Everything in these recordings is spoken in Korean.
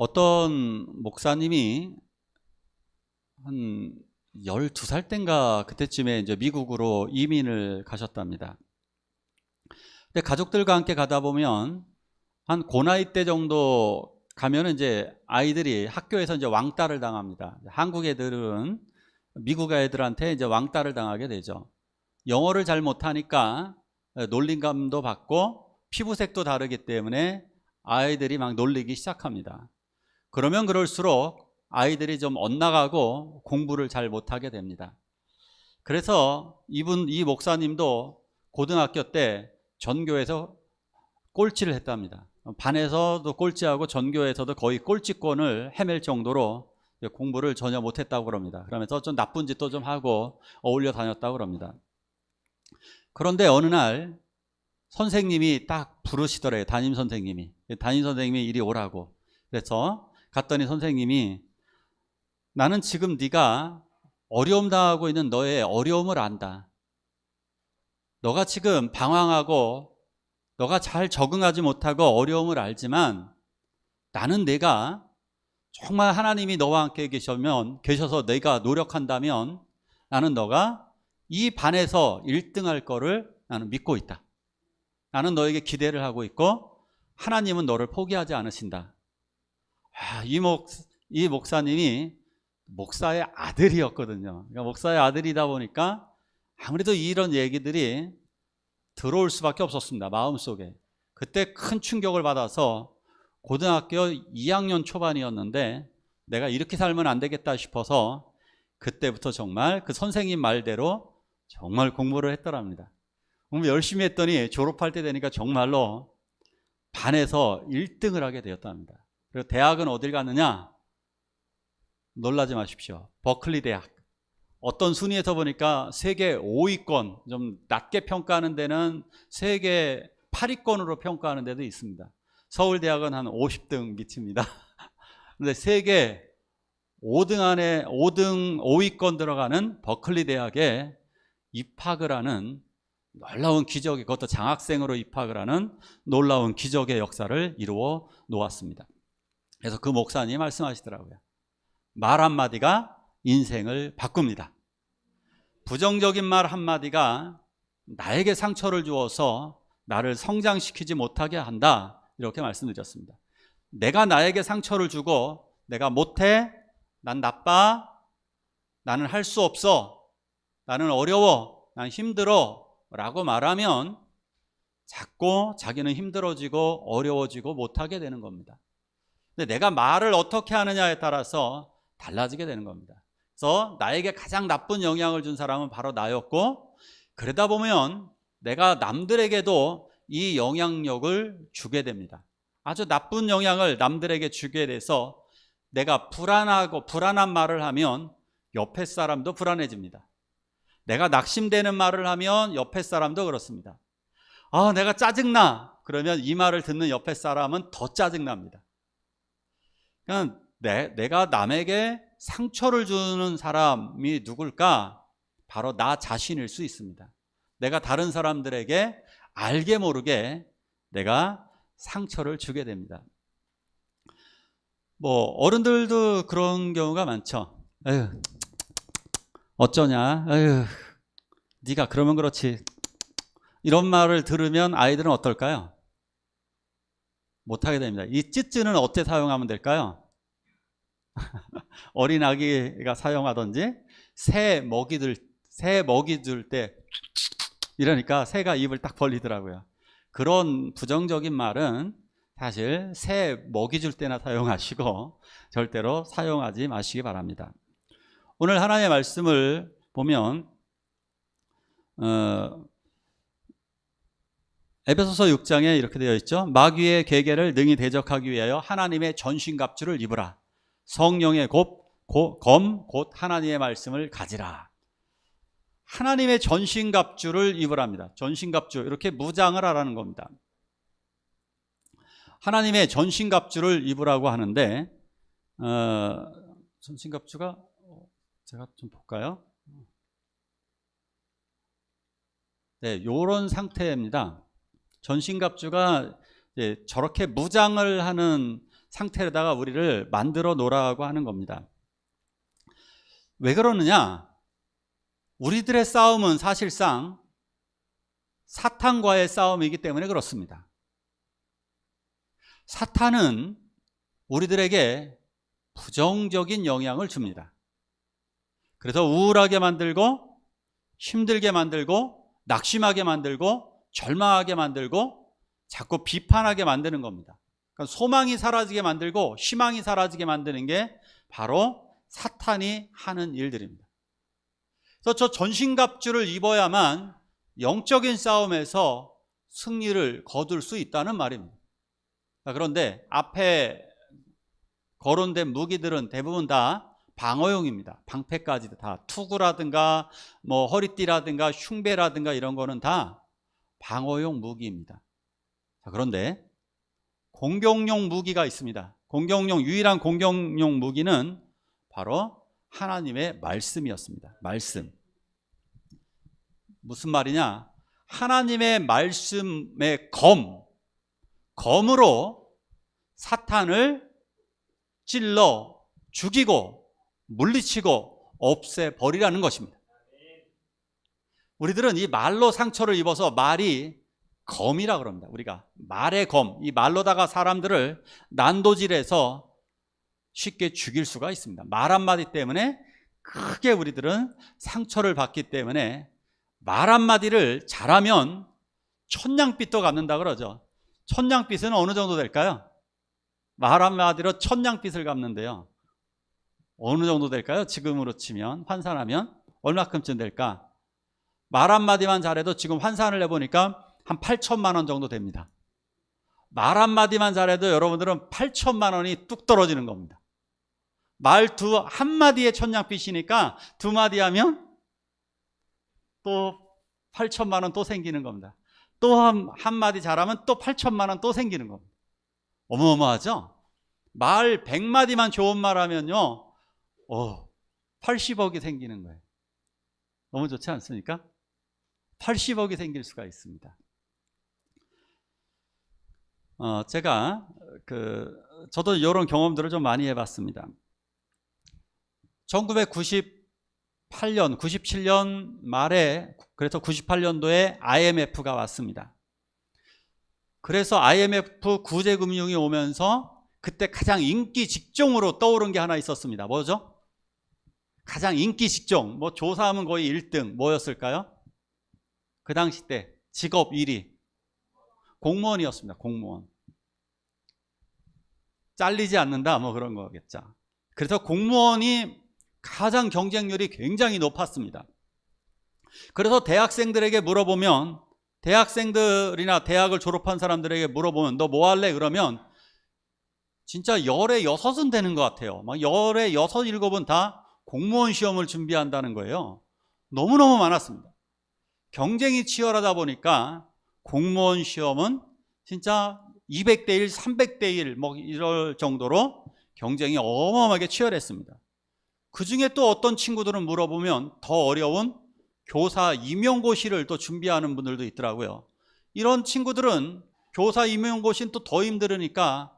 어떤 목사님이 한 12살 땐가 그때쯤에 이제 미국으로 이민을 가셨답니다. 근데 가족들과 함께 가다 보면 한 고나이 때 정도 가면은 이제 아이들이 학교에서 이제 왕따를 당합니다. 한국 애들은 미국 애들한테 이제 왕따를 당하게 되죠. 영어를 잘 못하니까 놀림감도 받고 피부색도 다르기 때문에 아이들이 막 놀리기 시작합니다. 그러면 그럴수록 아이들이 좀 엇나가고 공부를 잘 못하게 됩니다. 그래서 이 목사님도 고등학교 때 전교에서 꼴찌를 했답니다. 반에서도 꼴찌하고 전교에서도 거의 꼴찌권을 헤맬 정도로 공부를 전혀 못했다고 그럽니다. 그러면서 좀 나쁜 짓도 좀 하고 어울려 다녔다고 그럽니다. 그런데 어느 날 선생님이 딱 부르시더래요. 담임 선생님이 이리 오라고. 그래서 갔더니 선생님이 나는 지금 네가 어려움 당하고 있는 너의 어려움을 안다. 너가 지금 방황하고 너가 잘 적응하지 못하고 어려움을 알지만 나는 내가 정말 하나님이 너와 함께 계셔서 내가 노력한다면 나는 너가 이 반에서 1등 할 거를 나는 믿고 있다. 나는 너에게 기대를 하고 있고 하나님은 너를 포기하지 않으신다. 이 목사님이 목사의 아들이었거든요. 그러니까 목사의 아들이다 보니까 아무래도 이런 얘기들이 들어올 수밖에 없었습니다. 마음속에. 그때 큰 충격을 받아서 고등학교 2학년 초반이었는데 내가 이렇게 살면 안 되겠다 싶어서 그때부터 정말 그 선생님 말대로 정말 공부를 했더랍니다. 공부 열심히 했더니 졸업할 때 되니까 정말로 반에서 1등을 하게 되었답니다. 그리고 대학은 어딜 갔느냐? 놀라지 마십시오. 버클리 대학. 어떤 순위에서 보니까 세계 5위권, 좀 낮게 평가하는 데는 세계 8위권으로 평가하는 데도 있습니다. 서울대학은 한 50등 밑입니다. 근데 세계 5위권 들어가는 버클리 대학에 입학을 하는 놀라운 기적이, 그것도 장학생으로 입학을 하는 놀라운 기적의 역사를 이루어 놓았습니다. 그래서 그 목사님이 말씀하시더라고요. 말 한마디가 인생을 바꿉니다. 부정적인 말 한마디가 나에게 상처를 주어서 나를 성장시키지 못하게 한다. 이렇게 말씀드렸습니다. 내가 나에게 상처를 주고 내가 못해, 난 나빠, 나는 할 수 없어, 나는 어려워, 난 힘들어 라고 말하면 자꾸 자기는 힘들어지고 어려워지고 못하게 되는 겁니다. 근데 내가 말을 어떻게 하느냐에 따라서 달라지게 되는 겁니다. 그래서 나에게 가장 나쁜 영향을 준 사람은 바로 나였고, 그러다 보면 내가 남들에게도 이 영향력을 주게 됩니다. 아주 나쁜 영향을 남들에게 주게 돼서 내가 불안한 말을 하면 옆에 사람도 불안해집니다. 내가 낙심되는 말을 하면 옆에 사람도 그렇습니다. 내가 짜증나. 그러면 이 말을 듣는 옆에 사람은 더 짜증납니다. 그러니까 내가 남에게 상처를 주는 사람이 누굴까? 바로 나 자신일 수 있습니다. 내가 다른 사람들에게 알게 모르게 내가 상처를 주게 됩니다. 어른들도 그런 경우가 많죠. 에휴, 어쩌냐? 에휴, 네가 그러면 그렇지. 이런 말을 들으면 아이들은 어떨까요? 못하게 됩니다. 이 찌찌는 어떻게 사용하면 될까요? 어린 아기가 사용하든지 새 먹이 줄 때 이러니까 새가 입을 딱 벌리더라고요. 그런 부정적인 말은 사실 새 먹이 줄 때나 사용하시고 절대로 사용하지 마시기 바랍니다. 오늘 하나님의 말씀을 보면 에베소서 6장에 이렇게 되어 있죠. 마귀의 계계를 능히 대적하기 위하여 하나님의 전신갑주를 입으라. 성령의 검 곧 하나님의 말씀을 가지라. 하나님의 전신갑주를 입으랍니다. 전신갑주, 이렇게 무장을 하라는 겁니다. 하나님의 전신갑주를 입으라고 하는데 전신갑주가 제가 좀 볼까요? 네, 이런 상태입니다. 전신갑주가 저렇게 무장을 하는 상태로다가 우리를 만들어 놓으라고 하는 겁니다. 왜 그러느냐? 우리들의 싸움은 사실상 사탄과의 싸움이기 때문에 그렇습니다. 사탄은 우리들에게 부정적인 영향을 줍니다. 그래서 우울하게 만들고, 힘들게 만들고, 낙심하게 만들고, 절망하게 만들고, 자꾸 비판하게 만드는 겁니다. 그러니까 소망이 사라지게 만들고 희망이 사라지게 만드는 게 바로 사탄이 하는 일들입니다. 그래서 저 전신갑주를 입어야만 영적인 싸움에서 승리를 거둘 수 있다는 말입니다. 그런데 앞에 거론된 무기들은 대부분 다 방어용입니다. 방패까지 다 투구라든가 뭐 허리띠라든가 흉배라든가 이런 거는 다 방어용 무기입니다. 그런데 공격용 무기가 있습니다. 유일한 공격용 무기는 바로 하나님의 말씀이었습니다. 말씀. 무슨 말이냐? 하나님의 말씀의 검으로 사탄을 찔러 죽이고 물리치고 없애버리라는 것입니다. 우리들은 이 말로 상처를 입어서 말이 검이라 그럽니다. 우리가 말의 검, 이 말로다가 사람들을 난도질해서 쉽게 죽일 수가 있습니다. 말 한마디 때문에 크게 우리들은 상처를 받기 때문에 말 한마디를 잘하면 천냥빚도 갚는다 그러죠. 천냥빚은 어느 정도 될까요? 말 한마디로 천냥빚을 갚는데요. 어느 정도 될까요? 지금으로 치면 환산하면 얼마큼쯤 될까? 말 한마디만 잘해도 지금 환산을 해보니까 한 8천만 원 정도 됩니다. 말 한마디만 잘해도 여러분들은 8천만 원이 뚝 떨어지는 겁니다. 말 한마디에 천냥빚이니까 두 마디 하면 또 8천만 원 또 생기는 겁니다. 또 한마디 잘하면 또 8천만 원 또 생기는 겁니다. 어마어마하죠? 말 100마디만 좋은 말 하면요 80억이 생기는 거예요. 너무 좋지 않습니까? 80억이 생길 수가 있습니다. 제가 저도 이런 경험들을 좀 많이 해봤습니다. 1998년, 97년 말에, 그래서 98년도에 IMF가 왔습니다. 그래서 IMF 구제금융이 오면서 그때 가장 인기 직종으로 떠오른 게 하나 있었습니다. 뭐죠? 가장 인기 직종, 뭐 조사하면 거의 1등 뭐였을까요? 그 당시 때 직업 1위 공무원이었습니다. 공무원. 잘리지 않는다 뭐 그런 거겠죠. 그래서 공무원이 가장 경쟁률이 굉장히 높았습니다. 그래서 대학생들에게 물어보면, 대학생들이나 대학을 졸업한 사람들에게 물어보면 너 뭐 할래? 그러면 진짜 열에 6은 되는 것 같아요. 막 열에 6, 7은 다 공무원 시험을 준비한다는 거예요. 너무너무 많았습니다. 경쟁이 치열하다 보니까 공무원 시험은 진짜 200대 1, 300대 1 뭐 이럴 정도로 경쟁이 어마어마하게 치열했습니다. 그 중에 또 어떤 친구들은 물어보면 더 어려운 교사 임용고시를 또 준비하는 분들도 있더라고요. 이런 친구들은 교사 임용고시는 또 더 힘들으니까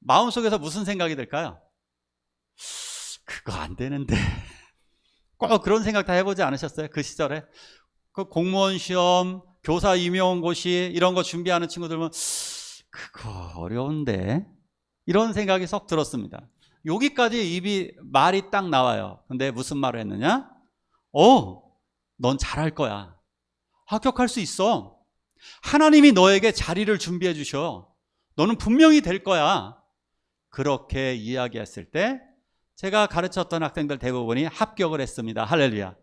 마음속에서 무슨 생각이 들까요? 그거 안 되는데. 꼭 그런 생각 다 해보지 않으셨어요? 그 시절에? 그 공무원 시험, 교사 임용고시 이런 거 준비하는 친구들은 그거 어려운데 이런 생각이 썩 들었습니다. 여기까지 말이 딱 나와요. 근데 무슨 말을 했느냐? 넌 잘할 거야. 합격할 수 있어. 하나님이 너에게 자리를 준비해 주셔. 너는 분명히 될 거야. 그렇게 이야기했을 때 제가 가르쳤던 학생들 대부분이 합격을 했습니다. 할렐루야.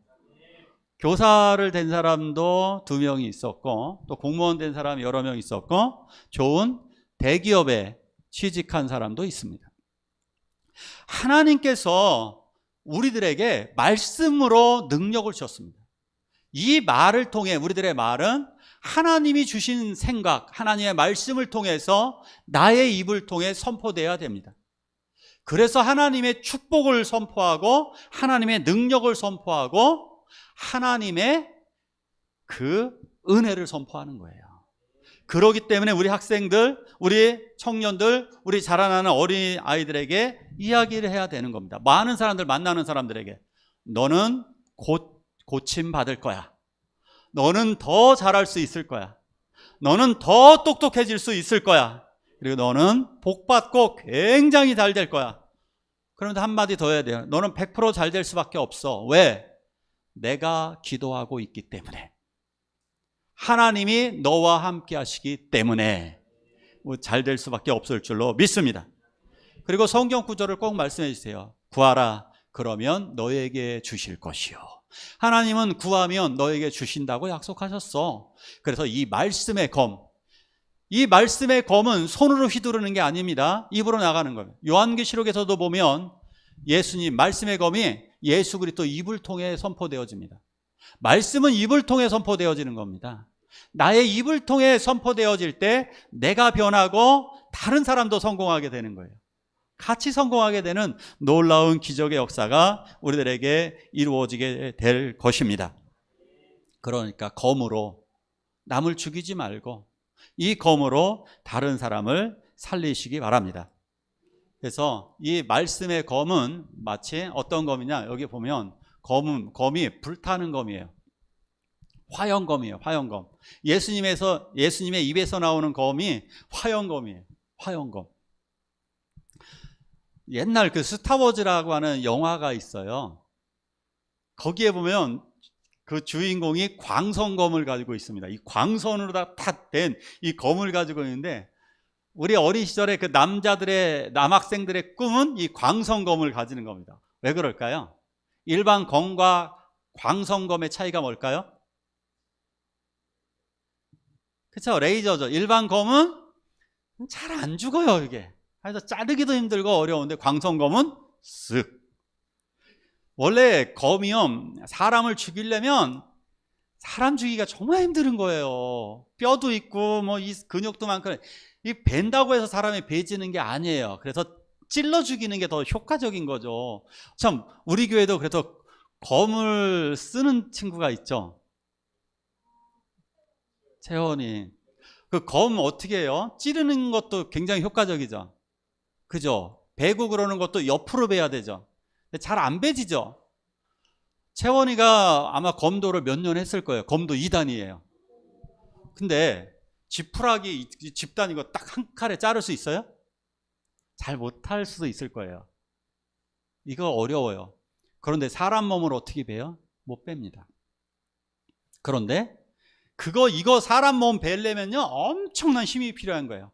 교사를 된 사람도 2명이 있었고 또 공무원 된 사람이 여러 명 있었고 좋은 대기업에 취직한 사람도 있습니다. 하나님께서 우리들에게 말씀으로 능력을 주셨습니다. 이 말을 통해 우리들의 말은 하나님이 주신 생각, 하나님의 말씀을 통해서 나의 입을 통해 선포되어야 됩니다. 그래서 하나님의 축복을 선포하고 하나님의 능력을 선포하고 하나님의 그 은혜를 선포하는 거예요. 그러기 때문에 우리 학생들, 우리 청년들, 우리 자라나는 어린 아이들에게 이야기를 해야 되는 겁니다. 많은 사람들 만나는 사람들에게 너는 곧 고침받을 거야. 너는 더 잘할 수 있을 거야. 너는 더 똑똑해질 수 있을 거야. 그리고 너는 복받고 굉장히 잘 될 거야. 그런데 한마디 더 해야 돼요. 너는 100% 잘 될 수밖에 없어. 왜? 내가 기도하고 있기 때문에. 하나님이 너와 함께 하시기 때문에 잘 될 수밖에 없을 줄로 믿습니다. 그리고 성경 구절을 꼭 말씀해 주세요. 구하라, 그러면 너에게 주실 것이요. 하나님은 구하면 너에게 주신다고 약속하셨어. 그래서 이 말씀의 검, 이 말씀의 검은 손으로 휘두르는 게 아닙니다. 입으로 나가는 거예요. 요한계시록에서도 보면 예수님 말씀의 검이 예수 그리스도 입을 통해 선포되어집니다. 말씀은 입을 통해 선포되어지는 겁니다. 나의 입을 통해 선포되어질 때 내가 변하고 다른 사람도 성공하게 되는 거예요. 같이 성공하게 되는 놀라운 기적의 역사가 우리들에게 이루어지게 될 것입니다. 그러니까 검으로 남을 죽이지 말고 이 검으로 다른 사람을 살리시기 바랍니다. 그래서 이 말씀의 검은 마치 어떤 검이냐, 여기 보면 검이 불타는 검이에요. 화형검이에요. 화형검. 예수님의 입에서 나오는 검이 화형검이에요. 화형검. 옛날 그 스타워즈라고 하는 영화가 있어요. 거기에 보면 그 주인공이 광선검을 가지고 있습니다. 이 광선으로 다 된 이 검을 가지고 있는데, 우리 어린 시절에 그 남학생들의 꿈은 이 광선검을 가지는 겁니다. 왜 그럴까요? 일반 검과 광선검의 차이가 뭘까요? 그렇죠. 레이저죠. 일반 검은 잘 안 죽어요, 이게. 그래서 자르기도 힘들고 어려운데 광선검은 쓱. 원래 검이요, 사람을 죽이려면 사람 죽이기가 정말 힘든 거예요. 뼈도 있고 뭐 이 근육도 많고, 이 벤다고 해서 사람이 베지는 게 아니에요. 그래서 찔러 죽이는 게 더 효과적인 거죠. 참, 우리 교회도 그래서 검을 쓰는 친구가 있죠. 채원이. 그 검 어떻게 해요? 찌르는 것도 굉장히 효과적이죠. 그죠? 베고 그러는 것도 옆으로 베야 되죠. 잘 안 베지죠. 채원이가 아마 검도를 몇 년 했을 거예요. 검도 2단이에요. 근데 지푸라기 집단 이거 딱 한 칼에 자를 수 있어요? 잘 못할 수도 있을 거예요. 이거 어려워요. 그런데 사람 몸을 어떻게 베요? 못 뺍니다. 그런데 이거 사람 몸 베려면요 엄청난 힘이 필요한 거예요.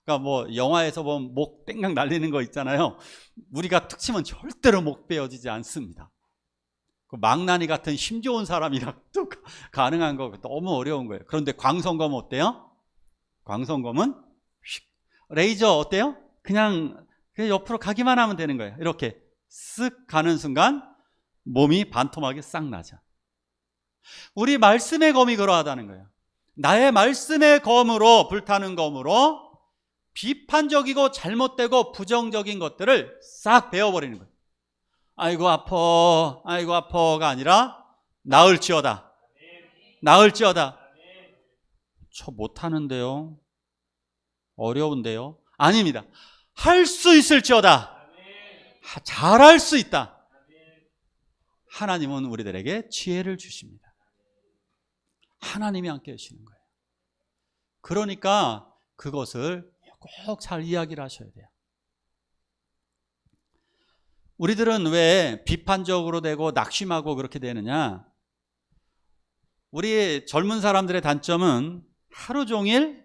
그러니까 뭐 영화에서 보면 목 땡강 날리는 거 있잖아요. 우리가 툭 치면 절대로 목 베어지지 않습니다. 그 망나니 같은 힘 좋은 사람이라 또 가능한 거 너무 어려운 거예요. 그런데 광선검 어때요? 광선검은 레이저 어때요? 그냥 옆으로 가기만 하면 되는 거예요. 이렇게 쓱 가는 순간 몸이 반토막이 싹 나죠. 우리 말씀의 검이 그러하다는 거예요. 나의 말씀의 검으로, 불타는 검으로 비판적이고 잘못되고 부정적인 것들을 싹 베어버리는 거예요. 아이고 아파가 아니라 나을지어다. 나을지어다. 저 못하는데요. 어려운데요. 아닙니다. 할 수 있을지어다. 잘할 수 있다. 하나님은 우리들에게 지혜를 주십니다. 하나님이 함께 하시는 거예요. 그러니까 그것을 꼭 잘 이야기를 하셔야 돼요. 우리들은 왜 비판적으로 되고 낙심하고 그렇게 되느냐? 우리 젊은 사람들의 단점은 하루 종일,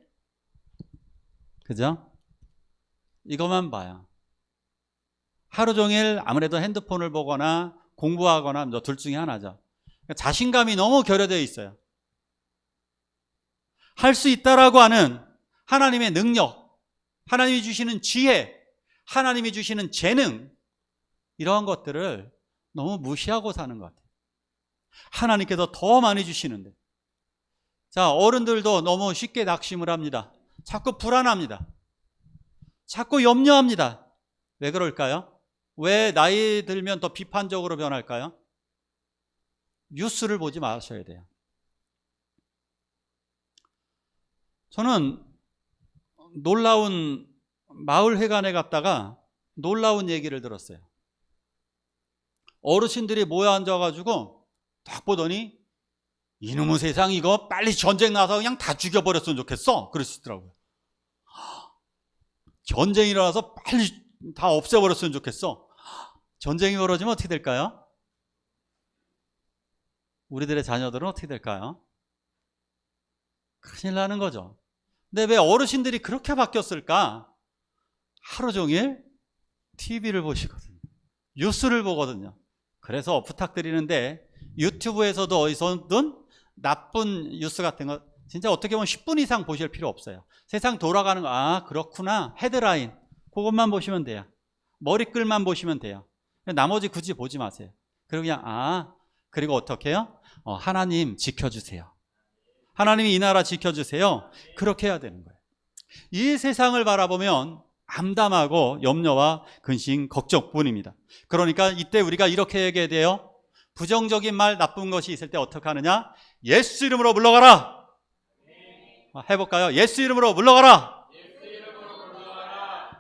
그죠? 이것만 봐요. 하루 종일 아무래도 핸드폰을 보거나 공부하거나 둘 중에 하나죠. 자신감이 너무 결여되어 있어요. 할 수 있다라고 하는 하나님의 능력, 하나님이 주시는 지혜, 하나님이 주시는 재능, 이러한 것들을 너무 무시하고 사는 것 같아요. 하나님께서 더 많이 주시는데. 자, 어른들도 너무 쉽게 낙심을 합니다. 자꾸 불안합니다. 자꾸 염려합니다. 왜 그럴까요? 왜 나이 들면 더 비판적으로 변할까요? 뉴스를 보지 마셔야 돼요. 저는 놀라운 마을회관에 갔다가 놀라운 얘기를 들었어요. 어르신들이 모여 앉아가지고 딱 보더니 이놈의 세상 이거 빨리 전쟁 나서 그냥 다 죽여버렸으면 좋겠어 그러시더라고요. 전쟁이 일어나서 빨리 다 없애버렸으면 좋겠어. 전쟁이 벌어지면 어떻게 될까요? 우리들의 자녀들은 어떻게 될까요? 큰일 나는 거죠. 근데 왜 어르신들이 그렇게 바뀌었을까? 하루 종일 TV를 보시거든요. 뉴스를 보거든요. 그래서 부탁드리는데 유튜브에서도 어디서든 나쁜 뉴스 같은 거 진짜 어떻게 보면 10분 이상 보실 필요 없어요. 세상 돌아가는 거, 아 그렇구나, 헤드라인 그것만 보시면 돼요. 머리글만 보시면 돼요. 나머지 굳이 보지 마세요. 그리고 그냥 그리고 어떻게 해요? 하나님 지켜주세요. 하나님이 이 나라 지켜주세요. 그렇게 해야 되는 거예요. 이 세상을 바라보면 암담하고 염려와 근심, 걱정뿐입니다. 그러니까 이때 우리가 이렇게 얘기해야 돼요. 부정적인 말, 나쁜 것이 있을 때 어떻게 하느냐? 예수 이름으로 물러가라. 해볼까요? 예수 이름으로 물러가라.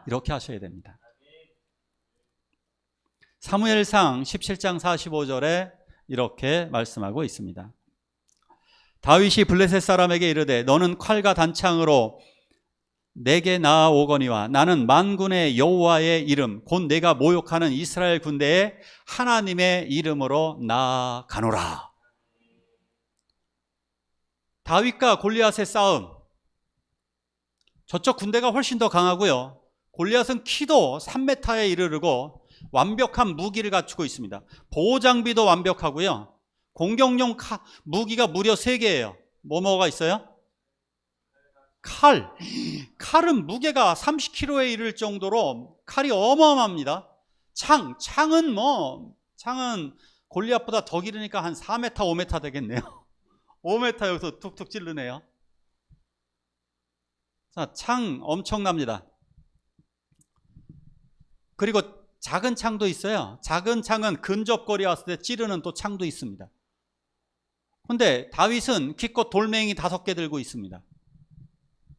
이렇게 하셔야 됩니다. 사무엘상 17장 45절에 이렇게 말씀하고 있습니다. 다윗이 블레셋 사람에게 이르되 너는 칼과 단창으로 내게 나아오거니와 나는 만군의 여호와의 이름 곧 내가 모욕하는 이스라엘 군대의 하나님의 이름으로 나아가노라. 다윗과 골리앗의 싸움, 저쪽 군대가 훨씬 더 강하고요, 골리앗은 키도 3m에 이르르고 완벽한 무기를 갖추고 있습니다. 보호장비도 완벽하고요, 공격용 무기가 무려 3개예요. 뭐가 있어요? 칼은 무게가 30kg에 이를 정도로 칼이 어마어마합니다. 창은 골리앗보다 더 길으니까 한 4m, 5m 되겠네요. 5m 여기서 툭툭 찌르네요. 자, 창 엄청납니다. 그리고 작은 창도 있어요. 작은 창은 근접거리 왔을 때 찌르는 또 창도 있습니다. 근데 다윗은 기껏 돌멩이 5개 들고 있습니다.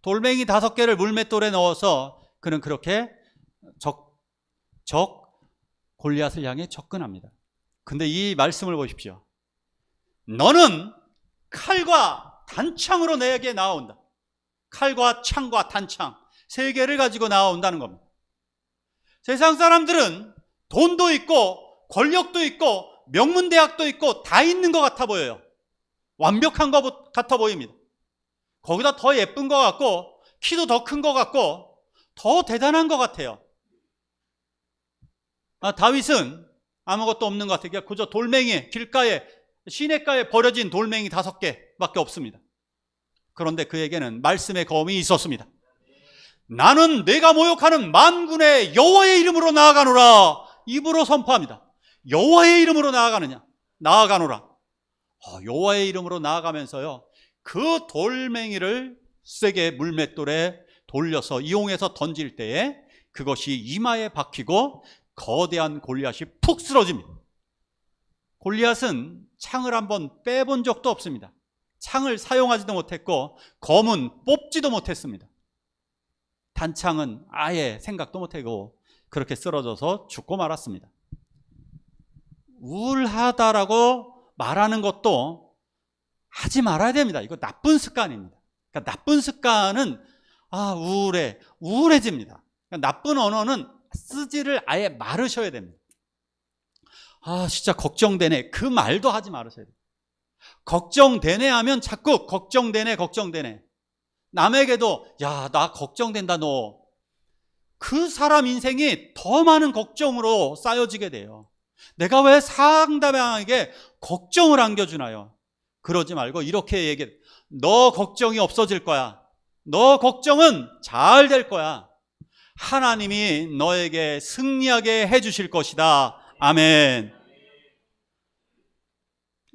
돌멩이 5개를 물맷돌에 넣어서 그는 그렇게 골리앗을 향해 접근합니다. 근데 이 말씀을 보십시오. 너는 칼과 단창으로 내게 나아온다. 칼과 창과 단창 3개를 가지고 나아온다는 겁니다. 세상 사람들은 돈도 있고 권력도 있고 명문대학도 있고 다 있는 것 같아 보여요. 완벽한 것 같아 보입니다. 거기다 더 예쁜 것 같고 키도 더 큰 것 같고 더 대단한 것 같아요. 다윗은 아무것도 없는 것 같아요. 그저 돌멩이, 길가에 시냇가에 버려진 돌멩이 5개밖에 없습니다. 그런데 그에게는 말씀의 검이 있었습니다. 나는 내가 모욕하는 만군의 여호와의 이름으로 나아가노라. 입으로 선포합니다. 여호와의 이름으로 나아가노라. 여호와의 이름으로 나아가면서요, 그 돌멩이를 세게 물맷돌에 돌려서 이용해서 던질 때에 그것이 이마에 박히고 거대한 골리앗이 푹 쓰러집니다. 골리앗은 창을 한번 빼본 적도 없습니다. 창을 사용하지도 못했고 검은 뽑지도 못했습니다. 단창은 아예 생각도 못하고 그렇게 쓰러져서 죽고 말았습니다. 우울하다라고 말하는 것도 하지 말아야 됩니다. 이거 나쁜 습관입니다. 그러니까 나쁜 습관은 우울해집니다. 그러니까 나쁜 언어는 쓰지를 아예 말으셔야 됩니다. 진짜 걱정되네, 그 말도 하지 말으셔야 돼요. 걱정되네 하면 자꾸 걱정되네. 남에게도 나 걱정된다 너. 그 사람 인생이 더 많은 걱정으로 쌓여지게 돼요. 내가 왜 상대방에게 걱정을 안겨주나요? 그러지 말고 이렇게 얘기해. 너 걱정이 없어질 거야. 너 걱정은 잘 될 거야. 하나님이 너에게 승리하게 해주실 것이다. 아멘.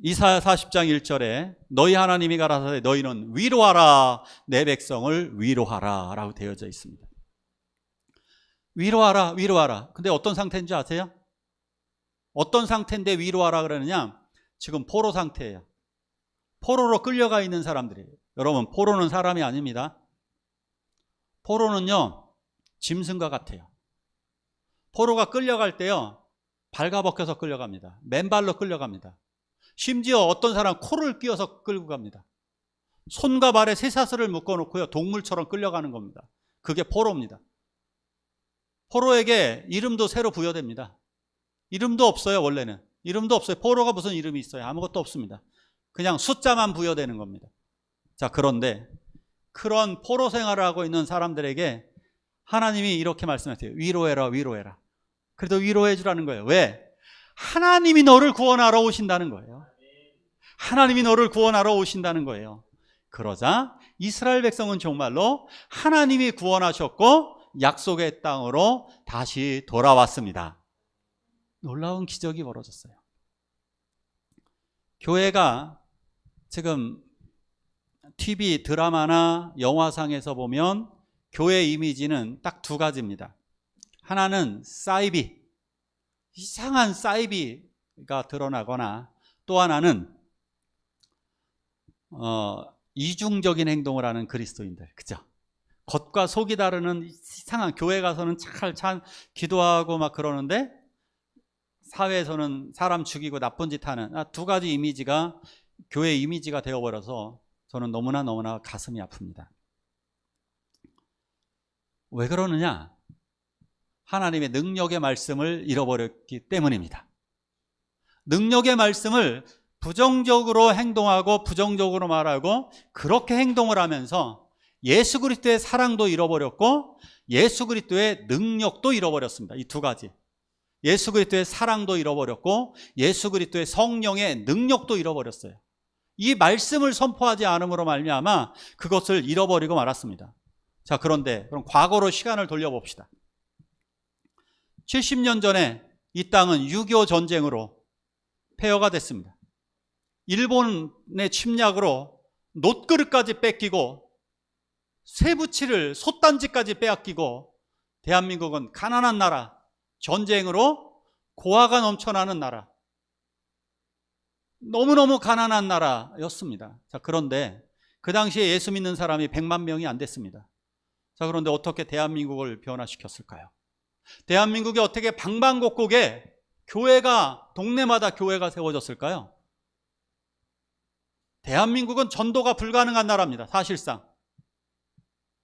이사야 40장 1절에 너희 하나님이 가라사대 너희는 위로하라, 내 백성을 위로하라 라고 되어져 있습니다. 위로하라. 근데 어떤 상태인지 아세요? 어떤 상태인데 위로하라 그러느냐? 지금 포로 상태예요. 포로로 끌려가 있는 사람들이에요. 여러분, 포로는 사람이 아닙니다. 포로는요, 짐승과 같아요. 포로가 끌려갈 때요, 발가벗겨서 끌려갑니다. 맨발로 끌려갑니다. 심지어 어떤 사람 코를 끼워서 끌고 갑니다. 손과 발에 쇠사슬을 묶어놓고요, 동물처럼 끌려가는 겁니다. 그게 포로입니다. 포로에게 이름도 새로 부여됩니다. 이름도 없어요. 원래는 이름도 없어요. 포로가 무슨 이름이 있어요? 아무것도 없습니다. 그냥 숫자만 부여되는 겁니다. 자, 그런데 그런 포로 생활을 하고 있는 사람들에게 하나님이 이렇게 말씀하세요. 위로해라, 위로해라. 그래도 위로해 주라는 거예요. 왜? 하나님이 너를 구원하러 오신다는 거예요. 하나님이 너를 구원하러 오신다는 거예요. 그러자 이스라엘 백성은 정말로 하나님이 구원하셨고 약속의 땅으로 다시 돌아왔습니다. 놀라운 기적이 벌어졌어요. 교회가 지금 TV 드라마나 영화상에서 보면 교회 이미지는 딱 두 가지입니다. 하나는 사이비, 이상한 사이비가 드러나거나, 또 하나는 이중적인 행동을 하는 그리스도인들, 그죠? 겉과 속이 다르는 이상한, 교회 가서는 참 기도하고 막 그러는데 사회에서는 사람 죽이고 나쁜 짓 하는, 두 가지 이미지가 교회 이미지가 되어버려서 저는 너무나 가슴이 아픕니다. 왜 그러느냐? 하나님의 능력의 말씀을 잃어버렸기 때문입니다. 능력의 말씀을 부정적으로 행동하고 부정적으로 말하고 그렇게 행동을 하면서 예수 그리스도의 사랑도 잃어버렸고 예수 그리스도의 능력도 잃어버렸습니다. 이 두 가지. 예수 그리스도의 사랑도 잃어버렸고 예수 그리스도의 성령의 능력도 잃어버렸어요. 이 말씀을 선포하지 않음으로 말미암아 그것을 잃어버리고 말았습니다. 자, 그런데 그럼 과거로 시간을 돌려봅시다. 70년 전에 이 땅은 6.25 전쟁으로 폐허가 됐습니다. 일본의 침략으로 놋그릇까지 뺏기고 쇠붙이를 솥단지까지 빼앗기고 대한민국은 가난한 나라, 전쟁으로 고아가 넘쳐나는 나라, 너무너무 가난한 나라였습니다. 자, 그런데 그 당시에 예수 믿는 사람이 100만 명이 안 됐습니다. 자, 그런데 어떻게 대한민국을 변화시켰을까요? 대한민국이 어떻게 방방곡곡에 교회가, 동네마다 교회가 세워졌을까요? 대한민국은 전도가 불가능한 나라입니다. 사실상.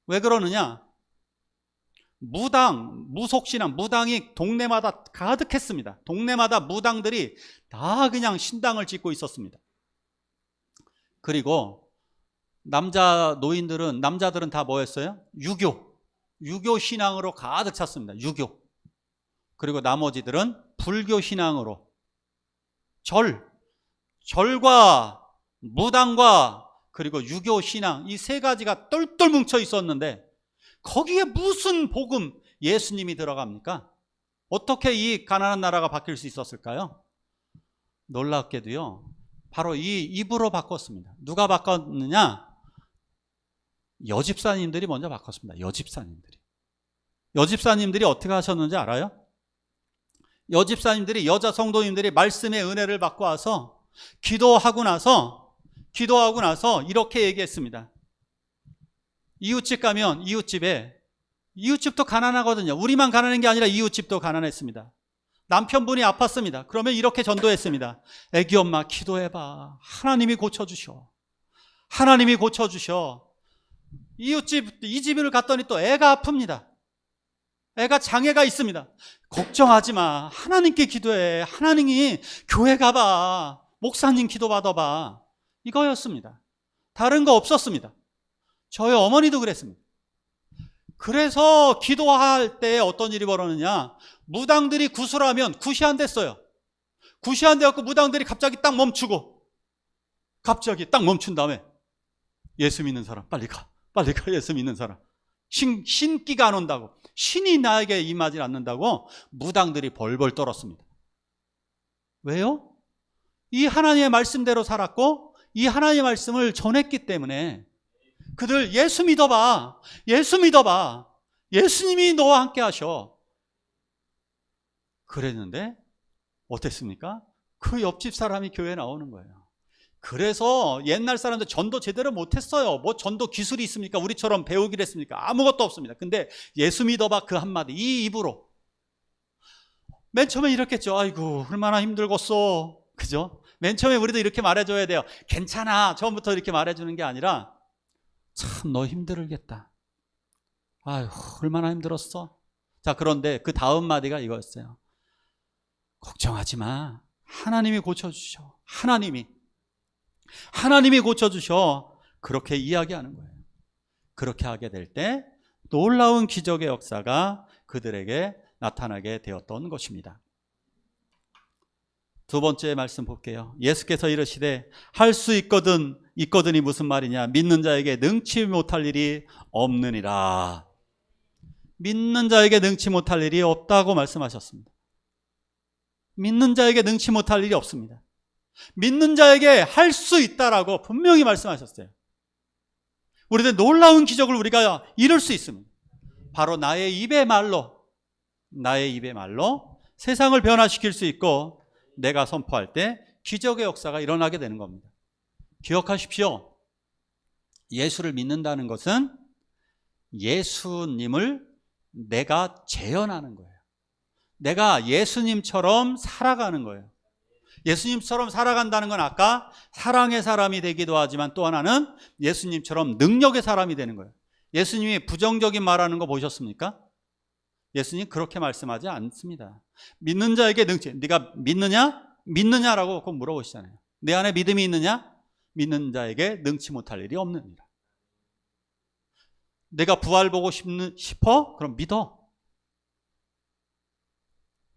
왜 그러느냐? 무속신앙, 무당이 동네마다 가득했습니다. 동네마다 무당들이 다 그냥 신당을 짓고 있었습니다. 그리고 남자들은 다 뭐였어요? 유교 신앙으로 가득 찼습니다. 유교. 그리고 나머지들은 불교 신앙으로, 절과 무당과 그리고 유교 신앙, 이 세 가지가 똘똘 뭉쳐 있었는데 거기에 무슨 복음, 예수님이 들어갑니까? 어떻게 이 가난한 나라가 바뀔 수 있었을까요? 놀랍게도요, 바로 이 입으로 바꿨습니다. 누가 바꿨느냐? 여집사님들이 먼저 바꿨습니다. 여집사님들이 어떻게 하셨는지 알아요? 여집사님들이, 여자 성도님들이 말씀의 은혜를 받고 와서 기도하고 나서 이렇게 얘기했습니다. 이웃집 가면 이웃집도 가난하거든요. 우리만 가난한 게 아니라 이웃집도 가난했습니다. 남편분이 아팠습니다. 그러면 이렇게 전도했습니다. 애기 엄마 기도해봐. 하나님이 고쳐주셔. 이웃집, 이 집을 갔더니 또 애가 아픕니다. 애가 장애가 있습니다. 걱정하지 마. 하나님께 기도해. 하나님이 교회 가봐. 목사님 기도 받아봐. 이거였습니다. 다른 거 없었습니다. 저희 어머니도 그랬습니다. 그래서 기도할 때 어떤 일이 벌어지느냐, 무당들이 구슬하면 굿이 안 됐어요. 굿이 안 돼갖고 무당들이 갑자기 딱 멈춘 다음에 예수 믿는 사람 빨리 가 예수 믿는 사람. 신기가 안 온다고, 신이 나에게 임하지 않는다고 무당들이 벌벌 떨었습니다. 왜요? 이 하나님의 말씀대로 살았고 이 하나님의 말씀을 전했기 때문에. 그들 예수 믿어봐. 예수님이 너와 함께 하셔. 그랬는데 어땠습니까? 그 옆집 사람이 교회에 나오는 거예요. 그래서 옛날 사람들 전도 제대로 못했어요. 뭐 전도 기술이 있습니까? 우리처럼 배우기를 했습니까? 아무것도 없습니다. 근데 예수 믿어봐 그 한마디, 이 입으로 맨 처음에 이렇게 했죠. 아이고 얼마나 힘들겠어, 그죠? 맨 처음에 우리도 이렇게 말해줘야 돼요. 괜찮아, 처음부터 이렇게 말해주는 게 아니라 참 너 힘들겠다, 아유 얼마나 힘들었어. 자, 그런데 그 다음 마디가 이거였어요. 걱정하지 마, 하나님이 고쳐주셔. 하나님이 고쳐주셔. 그렇게 이야기하는 거예요. 그렇게 하게 될 때 놀라운 기적의 역사가 그들에게 나타나게 되었던 것입니다. 두 번째 말씀 볼게요. 예수께서 이르시되 할 수 있거든이 무슨 말이냐? 믿는 자에게 능치 못할 일이 없느니라. 믿는 자에게 능치 못할 일이 없다고 말씀하셨습니다. 믿는 자에게 능치 못할 일이 없습니다. 믿는 자에게 할 수 있다라고 분명히 말씀하셨어요. 우리는 놀라운 기적을 우리가 이룰 수 있습니다. 바로 나의 입의 말로 세상을 변화시킬 수 있고, 내가 선포할 때 기적의 역사가 일어나게 되는 겁니다. 기억하십시오. 예수를 믿는다는 것은 예수님을 내가 재현하는 거예요. 내가 예수님처럼 살아가는 거예요. 예수님처럼 살아간다는 건 아까 사랑의 사람이 되기도 하지만 또 하나는 예수님처럼 능력의 사람이 되는 거예요. 예수님이 부정적인 말하는 거 보셨습니까? 예수님 그렇게 말씀하지 않습니다. 믿는 자에게 능치, 네가 믿느냐? 믿느냐라고 꼭 물어보시잖아요. 내 안에 믿음이 있느냐? 믿는 자에게 능치 못할 일이 없느니라. 내가 부활 보고 싶어? 그럼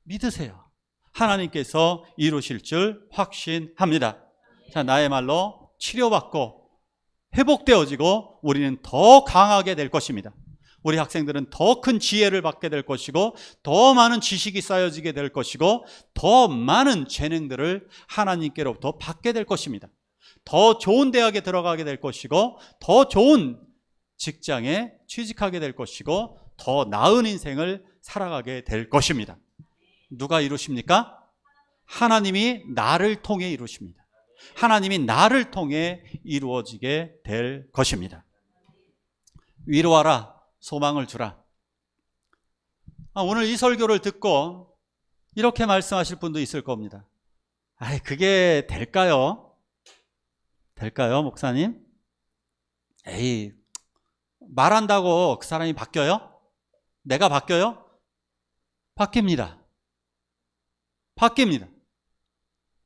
믿으세요. 하나님께서 이루실 줄 확신합니다. 자, 나의 말로 치료받고 회복되어지고 우리는 더 강하게 될 것입니다. 우리 학생들은 더 큰 지혜를 받게 될 것이고, 더 많은 지식이 쌓여지게 될 것이고, 더 많은 재능들을 하나님께로부터 받게 될 것입니다. 더 좋은 대학에 들어가게 될 것이고, 더 좋은 직장에 취직하게 될 것이고, 더 나은 인생을 살아가게 될 것입니다. 누가 이루십니까? 하나님이 나를 통해 이루십니다. 하나님이 나를 통해 이루어지게 될 것입니다. 위로하라, 소망을 주라. 오늘 이 설교를 듣고 이렇게 말씀하실 분도 있을 겁니다. 그게 될까요? 목사님? 에이, 말한다고 그 사람이 바뀌어요? 내가 바뀌어요? 바뀝니다.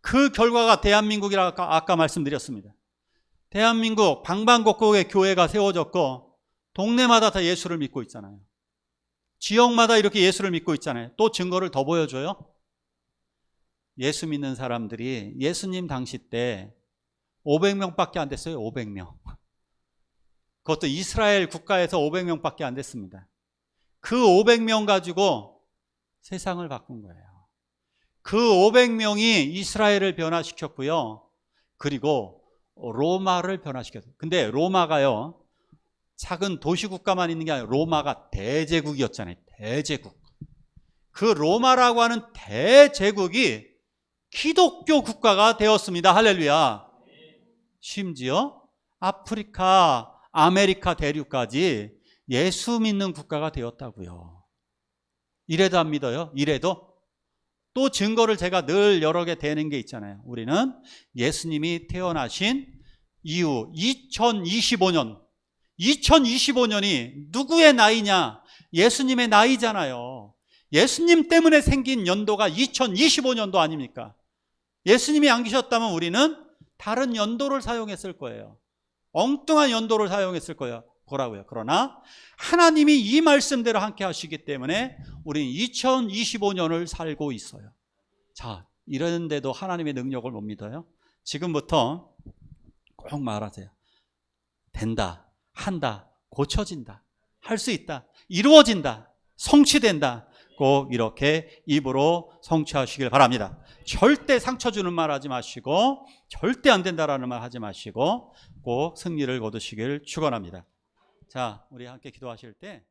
그 결과가 대한민국이라고 아까 말씀드렸습니다. 대한민국 방방곡곡에 교회가 세워졌고, 동네마다 다 예수를 믿고 있잖아요. 지역마다 이렇게 예수를 믿고 있잖아요. 또 증거를 더 보여줘요. 예수 믿는 사람들이 예수님 당시 때 500명밖에 안 됐어요. 500명. 그것도 이스라엘 국가에서 500명밖에 안 됐습니다. 그 500명 가지고 세상을 바꾼 거예요. 그 500명이 이스라엘을 변화시켰고요. 그리고 로마를 변화시켰어요. 근데 로마가요, 작은 도시국가만 있는 게 아니라 로마가 대제국이었잖아요. 대제국. 그 로마라고 하는 대제국이 기독교 국가가 되었습니다. 할렐루야. 심지어 아프리카, 아메리카 대륙까지 예수 믿는 국가가 되었다고요. 이래도 안 믿어요? 이래도? 또 증거를 제가 늘 여러 개 대는 게 있잖아요. 우리는 예수님이 태어나신 이후 2025년이 누구의 나이냐? 예수님의 나이잖아요. 예수님 때문에 생긴 연도가 2025년도 아닙니까? 예수님이 안 계셨다면 우리는 다른 연도를 사용했을 거예요. 엉뚱한 연도를 사용했을 거예요. 그러나 하나님이 이 말씀대로 함께 하시기 때문에 우리는 2025년을 살고 있어요. 자, 이러는데도 하나님의 능력을 못 믿어요? 지금부터 꼭 말하세요. 된다, 한다, 고쳐진다, 할 수 있다, 이루어진다, 성취된다. 꼭 이렇게 입으로 성취하시길 바랍니다. 절대 상처 주는 말 하지 마시고, 절대 안 된다라는 말 하지 마시고, 꼭 승리를 거두시길 축원합니다. 자, 우리 함께 기도하실 때